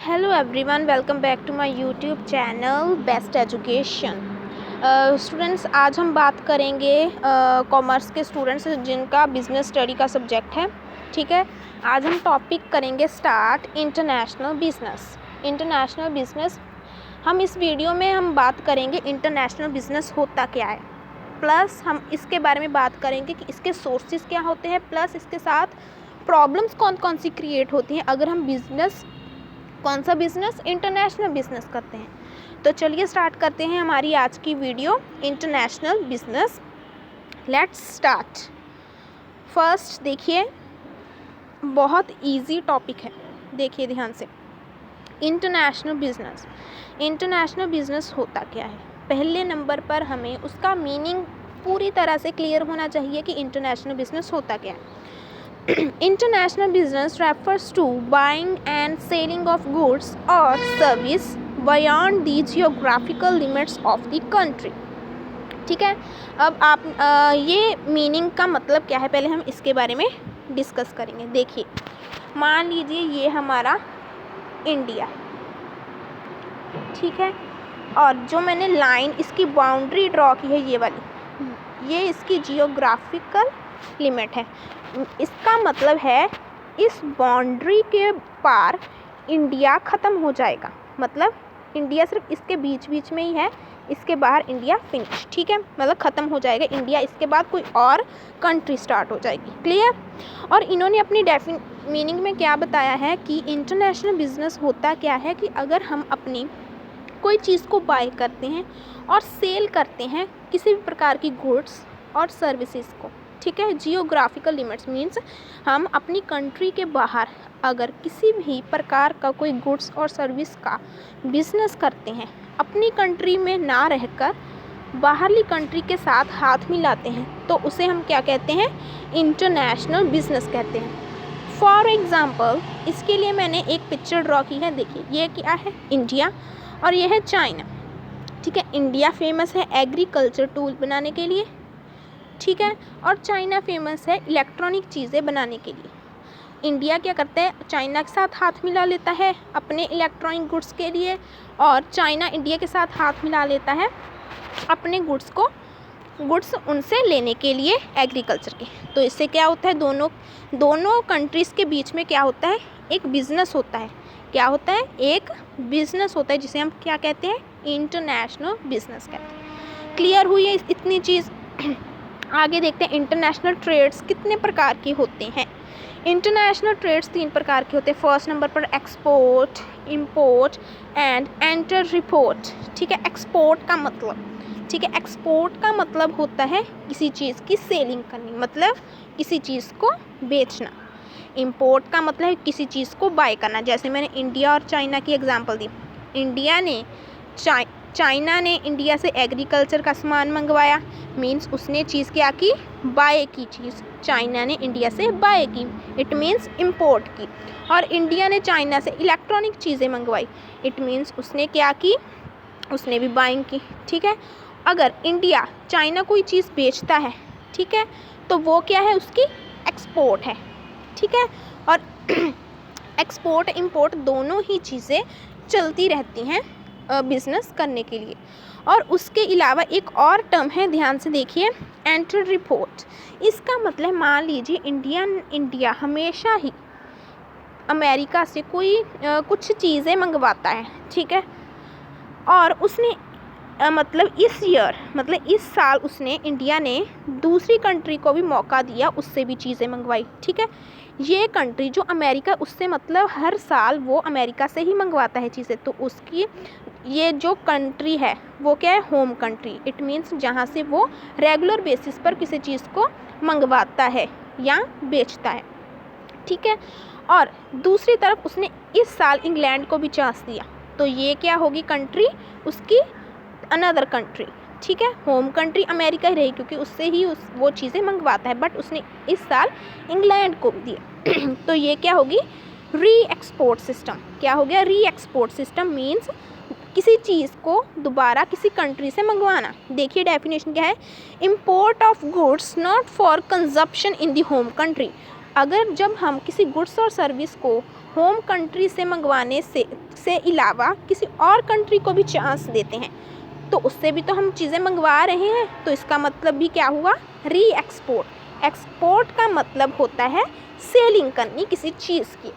Hello everyone, welcome back to my YouTube channel Best Education. Students आज हम बात करेंगे कॉमर्स के स्टूडेंट्स जिनका बिजनेस स्टडी का सब्जेक्ट है. ठीक है, आज हम टॉपिक करेंगे start international business. International business हम इस वीडियो में हम बात करेंगे इंटरनेशनल बिजनेस होता क्या है, प्लस हम इसके बारे में बात करेंगे कि इसके सोर्सेज क्या होते हैं, प्लस इसके साथ प्रॉब्लम्स कौन कौन सी क्रिएट होती हैं अगर हम बिजनेस कौन सा बिजनेस इंटरनेशनल बिजनेस करते हैं. तो चलिए स्टार्ट करते हैं हमारी आज की video international business. Let's start. First देखिए, बहुत इजी टॉपिक है, देखिए ध्यान से. International business. इंटरनेशनल बिजनेस होता क्या है. पहले नंबर पर हमें उसका मीनिंग पूरी तरह से क्लियर होना चाहिए कि इंटरनेशनल बिजनेस होता क्या है. International business refers to buying and selling of goods or service beyond the geographical limits of the country. ठीक है, अब आप ये मीनिंग का मतलब क्या है पहले हम इसके बारे में डिस्कस करेंगे. देखिए, मान लीजिए ये हमारा इंडिया है, ठीक है, और जो मैंने लाइन इसकी बाउंड्री ड्रॉ की है ये वाली, ये इसकी जियोग्राफिकल लिमिट है. इसका मतलब है इस बाउंड्री के पार इंडिया ख़त्म हो जाएगा. मतलब इंडिया सिर्फ इसके बीच बीच में ही है, इसके बाहर इंडिया फिनिश. ठीक है, मतलब ख़त्म हो जाएगा इंडिया, इसके बाद कोई और कंट्री स्टार्ट हो जाएगी. क्लियर. और इन्होंने अपनी मीनिंग में क्या बताया है कि इंटरनेशनल बिजनेस होता क्या है कि अगर हम अपनी कोई चीज़ को बाय करते हैं और सेल करते हैं किसी भी प्रकार की गुड्स और सर्विसेज को. ठीक है, जियोग्राफिकल लिमिट्स मीन्स हम अपनी कंट्री के बाहर अगर किसी भी प्रकार का कोई गुड्स और सर्विस का बिजनेस करते हैं, अपनी कंट्री में ना रहकर बाहरली कंट्री के साथ हाथ मिलाते हैं, तो उसे हम क्या कहते हैं, इंटरनेशनल बिजनेस कहते हैं. फॉर एग्ज़ाम्पल, इसके लिए मैंने एक पिक्चर ड्रॉ की है. देखिए, ये क्या है, इंडिया, और ये है चाइना. ठीक है, इंडिया फेमस है एग्रीकल्चर टूल बनाने के लिए, ठीक है, और चाइना फेमस है इलेक्ट्रॉनिक चीज़ें बनाने के लिए. इंडिया क्या करता है, चाइना के साथ हाथ मिला लेता है अपने इलेक्ट्रॉनिक गुड्स के लिए, और चाइना इंडिया के साथ हाथ मिला लेता है अपने गुड्स उनसे लेने के लिए एग्रीकल्चर के. तो इससे क्या होता है, दोनों कंट्रीज़ के बीच में क्या होता है, एक बिज़नेस होता है. क्या होता है, एक बिज़नेस होता है, जिसे हम क्या कहते हैं, इंटरनेशनल बिजनेस कहते हैं. क्लियर हुई है इतनी चीज़. आगे देखते हैं इंटरनेशनल ट्रेड्स कितने प्रकार के होते हैं. इंटरनेशनल ट्रेड्स 3 प्रकार के होते हैं. फर्स्ट नंबर पर export, import and enter report. ठीक है, एक्सपोर्ट का मतलब, ठीक है, एक्सपोर्ट का मतलब होता है किसी चीज़ की सेलिंग करनी, मतलब किसी चीज़ को बेचना. इंपोर्ट का मतलब है किसी चीज़ को बाय करना. जैसे मैंने इंडिया और चाइना की एग्जांपल दी. चाइना ने इंडिया से एग्रीकल्चर का सामान मंगवाया, मीन्स उसने चीज़ क्या की, बाय की चीज़ चाइना ने इंडिया से बाय की, इट मीन्स इंपोर्ट की. और इंडिया ने चाइना से इलेक्ट्रॉनिक चीज़ें मंगवाई, इट मीन्स उसने क्या की, उसने भी बाइंग की. ठीक है, अगर इंडिया चाइना कोई चीज़ बेचता है, ठीक है, तो वो क्या है, उसकी एक्सपोर्ट है. ठीक है, और एक्सपोर्ट इंपोर्ट दोनों ही चीज़ें चलती रहती हैं बिज़नेस करने के लिए. और उसके अलावा एक और टर्म है, ध्यान से देखिए, एंटर रिपोर्ट. इसका मतलब मान लीजिए इंडिया हमेशा ही अमेरिका से कुछ चीज़ें मंगवाता है, ठीक है, और उसने मतलब इस साल उसने इंडिया ने दूसरी कंट्री को भी मौका दिया, उससे भी चीज़ें मंगवाई. ठीक है, ये कंट्री जो अमेरिका, उससे मतलब हर साल वो अमेरिका से ही मंगवाता है चीज़ें, तो उसकी ये जो कंट्री है वो क्या है, होम कंट्री. इट मीन्स जहाँ से वो रेगुलर बेसिस पर किसी चीज़ को मंगवाता है या बेचता है. ठीक है, और दूसरी तरफ उसने इस साल इंग्लैंड को भी चांस दिया, तो ये क्या होगी कंट्री, उसकी अनदर कंट्री. ठीक है, होम कंट्री अमेरिका ही रही क्योंकि उससे ही वो चीज़ें मंगवाता है, बट उसने इस साल इंग्लैंड को भी दिया. तो ये क्या होगी, री एक्सपोर्ट सिस्टम. क्या हो गया, री एक्सपोर्ट सिस्टम मीन्स किसी चीज़ को दोबारा किसी कंट्री से मंगवाना. देखिए डेफिनेशन क्या है, import of goods not for consumption in the home country. अगर जब हम किसी गुड्स और सर्विस को होम कंट्री से मंगवाने से अलावा किसी और कंट्री को भी चांस देते हैं, तो उससे भी तो हम चीज़ें मंगवा रहे हैं, तो इसका मतलब भी क्या हुआ, री एक्सपोर्ट। एक्सपोर्ट का मतलब होता है सेलिंग करनी किसी चीज़ की।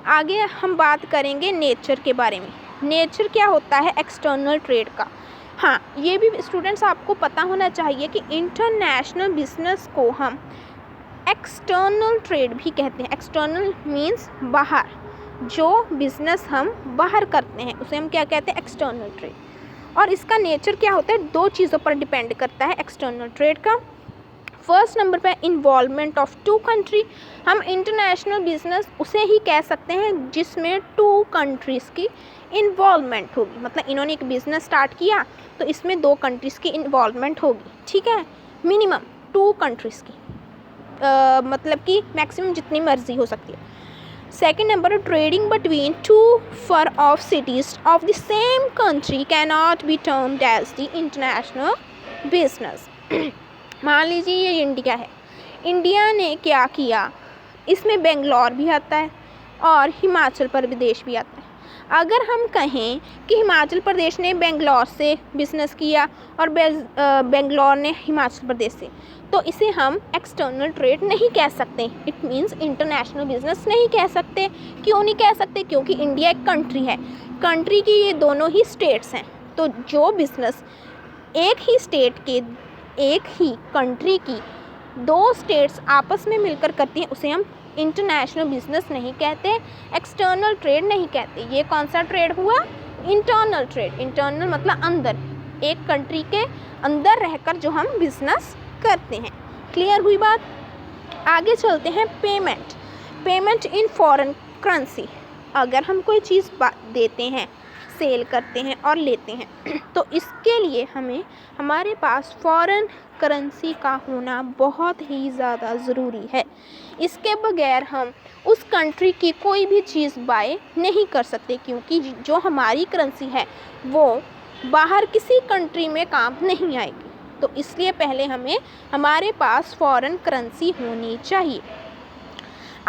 आगे हम बात करेंगे नेचर के बारे में। नेचर क्या होता है एक्सटर्नल ट्रेड का। हाँ, ये भी स्टूडेंट्स आपको पता होना चाहिए कि इंटरनेशनल बिजनेस को हम एक्सटर्नल ट्रेड भी कहते हैं। एक्सटर्नल मीन्स बाहर, जो बिज़नेस हम बाहर करते हैं उसे हम क्या कहते हैं, एक्सटर्नल ट्रेड। और इसका नेचर क्या होता है, दो चीज़ों पर डिपेंड करता है एक्सटर्नल ट्रेड का। फर्स्ट नंबर पे इन्वॉल्वमेंट ऑफ टू कंट्री। हम इंटरनेशनल बिजनेस उसे ही कह सकते हैं जिसमें टू कंट्रीज़ की इन्वॉल्वमेंट होगी। मतलब इन्होंने एक बिज़नेस स्टार्ट किया तो इसमें दो कंट्रीज़ की इन्वॉल्वमेंट होगी, ठीक है, मिनिमम 2 कंट्रीज़ की, मतलब कि मैक्सिमम जितनी मर्जी हो सकती है। Second number, trading between 2 four of cities of the same country can not be termed as the international business. मान लीजिए ये इंडिया है, इंडिया ने क्या किया, इसमें बेंगलोर भी आता है और हिमाचल प्रदेश भी आता है। अगर हम कहें कि हिमाचल प्रदेश ने बेंगलोर से बिज़नेस किया और बेंगलोर ने हिमाचल प्रदेश से, तो इसे हम एक्सटर्नल ट्रेड नहीं कह सकते, इट मीन्स इंटरनेशनल बिजनेस नहीं कह सकते। क्यों नहीं कह सकते, क्योंकि इंडिया एक कंट्री है, कंट्री की ये दोनों ही स्टेट्स हैं, तो जो बिज़नेस एक ही स्टेट के, एक ही कंट्री की दो स्टेट्स आपस में मिलकर करती हैं उसे हम इंटरनेशनल बिजनेस नहीं कहते, एक्सटर्नल ट्रेड नहीं कहते। ये कौन सा ट्रेड हुआ, इंटरनल ट्रेड। इंटरनल मतलब अंदर, एक कंट्री के अंदर रहकर जो हम बिजनेस करते हैं। क्लियर हुई बात। आगे चलते हैं पेमेंट इन फॉरेन करेंसी। अगर हम कोई चीज़ देते हैं, सेल करते हैं और लेते हैं, तो इसके लिए हमें हमारे पास फॉरेन करेंसी का होना बहुत ही ज़्यादा ज़रूरी है। इसके बगैर हम उस कंट्री की कोई भी चीज़ बाय नहीं कर सकते, क्योंकि जो हमारी करेंसी है वो बाहर किसी कंट्री में काम नहीं आएगी। तो इसलिए पहले हमें हमारे पास फॉरेन करेंसी होनी चाहिए।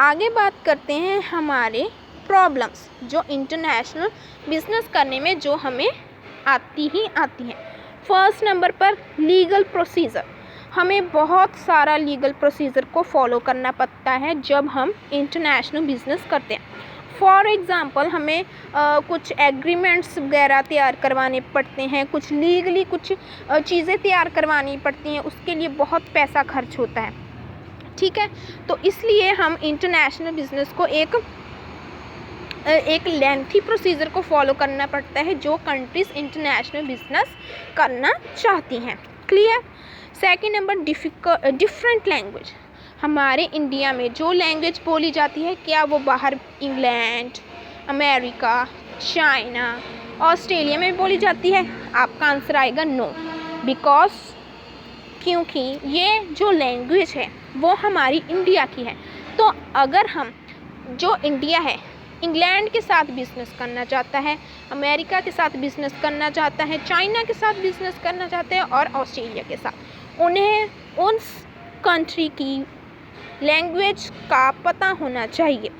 आगे बात करते हैं हमारे प्रॉब्लम्स जो इंटरनेशनल बिजनेस करने में जो हमें आती हैं। फर्स्ट नंबर पर लीगल प्रोसीजर। हमें बहुत सारा लीगल प्रोसीजर को फॉलो करना पड़ता है जब हम इंटरनेशनल बिजनेस करते हैं। फॉर एग्ज़ाम्पल हमें कुछ एग्रीमेंट्स वगैरह तैयार करवाने पड़ते हैं, कुछ लीगली कुछ चीज़ें तैयार करवानी पड़ती हैं, उसके लिए बहुत पैसा खर्च होता है, ठीक है। तो इसलिए हम इंटरनेशनल बिजनेस को एक लेंथी प्रोसीजर को फॉलो करना पड़ता है जो कंट्रीज़ इंटरनेशनल बिजनेस करना चाहती हैं। Clear. Second number, different language. हमारे इंडिया में जो लैंग्वेज बोली जाती है, क्या वो बाहर इंग्लैंड, अमेरिका, चाइना, ऑस्ट्रेलिया में बोली जाती है? आपका आंसर आएगा नो, बिकॉज क्योंकि ये जो लैंग्वेज है वो हमारी इंडिया की है। तो अगर हम जो इंडिया है इंग्लैंड के साथ बिज़नेस करना चाहता है, अमेरिका के साथ बिज़नेस करना चाहता है, चाइना के साथ बिज़नेस करना चाहते हैं और ऑस्ट्रेलिया के साथ, उन्हें उन कंट्री की लैंग्वेज का पता होना चाहिए।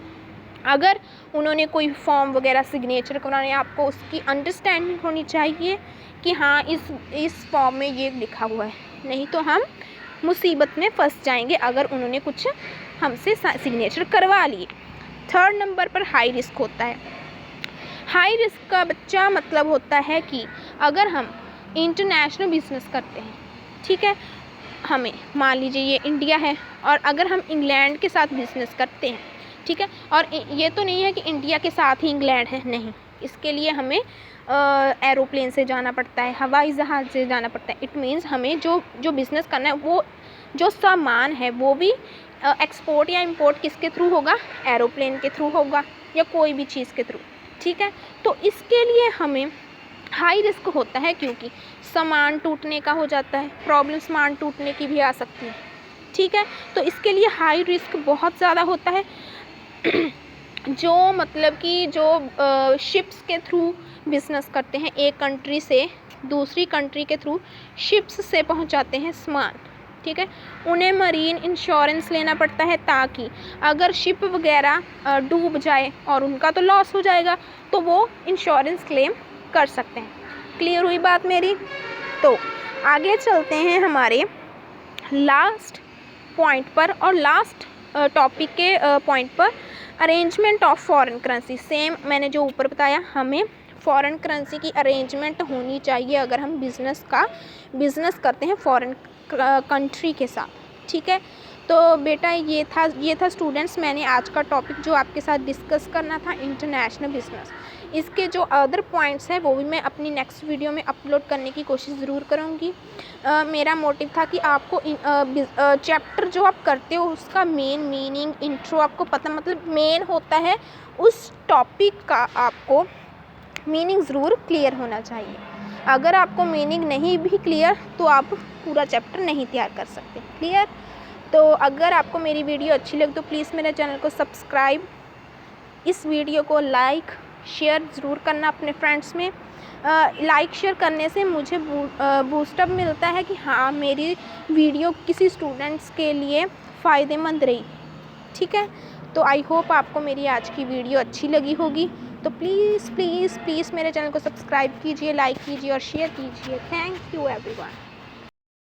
अगर उन्होंने कोई फॉर्म वगैरह सिग्नेचर कराने, आपको उसकी अंडरस्टैंडिंग होनी चाहिए कि हाँ इस फॉर्म में ये लिखा हुआ है, नहीं तो हम मुसीबत में फंस जाएंगे अगर उन्होंने कुछ हमसे सिग्नेचर करवा लिए। थर्ड नंबर पर हाई रिस्क होता है। हाई रिस्क का बच्चा मतलब होता है कि अगर हम इंटरनेशनल बिजनेस करते हैं, ठीक है, हमें मान लीजिए ये इंडिया है और अगर हम इंग्लैंड के साथ बिजनेस करते हैं, ठीक है, और ये तो नहीं है कि इंडिया के साथ ही इंग्लैंड है, नहीं, इसके लिए हमें एरोप्लेन से जाना पड़ता है, हवाई जहाज़ से जाना पड़ता है। इट मीन्स हमें जो बिज़नेस करना है वो जो सामान है वो भी एक्सपोर्ट या इंपोर्ट किसके थ्रू होगा, एरोप्लेन के थ्रू होगा या कोई भी चीज़ के थ्रू, ठीक है। तो इसके लिए हमें हाई रिस्क होता है क्योंकि सामान टूटने का हो जाता है, प्रॉब्लम सामान टूटने की भी आ सकती है, ठीक है। तो इसके लिए हाई रिस्क बहुत ज़्यादा होता है। जो मतलब कि जो शिप्स के थ्रू बिज़नेस करते हैं, एक कंट्री से दूसरी कंट्री के थ्रू शिप्स से पहुंचाते हैं सामान, ठीक है। उन्हें मरीन इंश्योरेंस लेना पड़ता है ताकि अगर शिप वगैरह डूब जाए और उनका तो लॉस हो जाएगा तो वो इंश्योरेंस क्लेम कर सकते हैं। क्लियर हुई बात मेरी? तो आगे चलते हैं हमारे लास्ट पॉइंट पर और लास्ट टॉपिक के पॉइंट पर, arrangement of foreign currency. Same मैंने जो ऊपर बताया, हमें फॉरेन करेंसी की अरेंजमेंट होनी चाहिए अगर हम बिज़नेस करते हैं फॉरेन कंट्री के साथ, ठीक है। तो बेटा ये था स्टूडेंट्स, मैंने आज का टॉपिक जो आपके साथ डिस्कस करना था, इंटरनेशनल बिज़नेस। इसके जो अदर पॉइंट्स हैं वो भी मैं अपनी नेक्स्ट वीडियो में अपलोड करने की कोशिश ज़रूर करूँगी। मेरा मोटिव था कि आपको चैप्टर जो आप करते हो उसका मेन मीनिंग, इंट्रो आपको पता, मतलब मेन होता है उस टॉपिक का आपको मीनिंग ज़रूर क्लियर होना चाहिए। अगर आपको मीनिंग नहीं भी क्लियर तो आप पूरा चैप्टर नहीं तैयार कर सकते। क्लियर? तो अगर आपको मेरी वीडियो अच्छी लगे तो प्लीज़ मेरे चैनल को सब्सक्राइब, इस वीडियो को लाइक शेयर ज़रूर करना अपने फ्रेंड्स में। लाइक शेयर करने से मुझे बूस्टअप मिलता है कि हाँ मेरी वीडियो किसी स्टूडेंट्स के लिए फ़ायदेमंद रही, ठीक है। तो आई होप आपको मेरी आज की वीडियो अच्छी लगी होगी। तो प्लीज़ प्लीज़ प्लीज़ मेरे चैनल को सब्सक्राइब कीजिए, लाइक कीजिए और शेयर कीजिए। Thank you everyone.